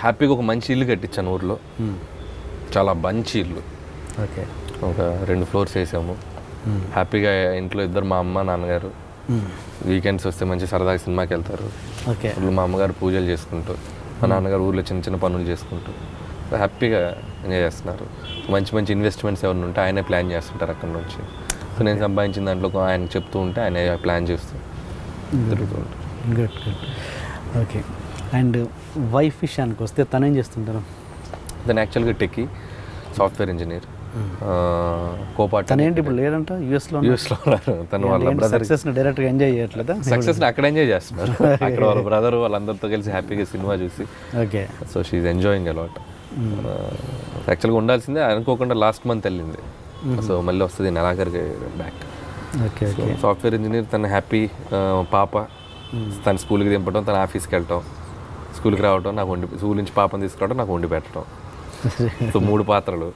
హ్యాపీగా ఒక మంచి ఇల్లు కట్టించాను ఊర్లో, చాలా మంచి ఇల్లు. ఓకే. ఒక 2 ఫ్లోర్స్ వేసాము. హ్యాపీగా ఇంట్లో ఇద్దరు, మా అమ్మ నాన్నగారు వీకెండ్స్ వస్తే మంచి సరదాగా సినిమాకి వెళ్తారు. ఓకే. ఊళ్ళో మా అమ్మగారు పూజలు చేసుకుంటూ, మా నాన్నగారు ఊర్లో చిన్న చిన్న పనులు చేసుకుంటూ హ్యాపీగా ఎంజాయ్ చేస్తున్నారు. మంచి మంచి ఇన్వెస్ట్మెంట్స్ ఎవరిని ఉంటే ఆయనే ప్లాన్ చేస్తుంటారు అక్కడ నుంచి. సో నేను సంపాదించిన దాంట్లో ఆయన చెప్తూ ఉంటే ఆయన ప్లాన్ చేస్తూ తిరుగుతూ ఉంటారు. Good good. Okay. And wife విషయానికి వస్తే తను ఏం చేస్తుంటారు? తను యాక్చువల్గా టెక్కి సాఫ్ట్వేర్ ఇంజనీర్, కోపాట. తను ఏంటి ఇప్పుడు లేదంట యూఎస్లో ఉన్నారు. తను వాళ్ళ బ్రదర్ సక్సెస్ని డైరెక్ట్గా ఎంజాయ్ చేయట్లేదా? సక్సెస్ని అక్కడ ఎంజాయ్ చేస్తున్నారు. అక్కడ వాళ్ళ బ్రదర్ వాళ్ళందరితో కలిసి హ్యాపీగా సినిమా చూసి. Okay. So she enjoying a lot. యాక్చువల్గా ఉండాల్సిందే, అనుకోకుండా లాస్ట్ మంత్ వెళ్ళింది. సో మళ్ళీ వస్తుంది నెలాఖరికి back. Okay. Okay. Software engineer, తను హ్యాపీ. పాప తన స్కూల్కి దింపడం, తన ఆఫీస్కి వెళ్ళటం, స్కూల్కి రావటం, నాకు స్కూల్ నుంచి పాపని తీసుకురావడం, నాకు వండి పెట్టడం. సో 3 పాత్రలు.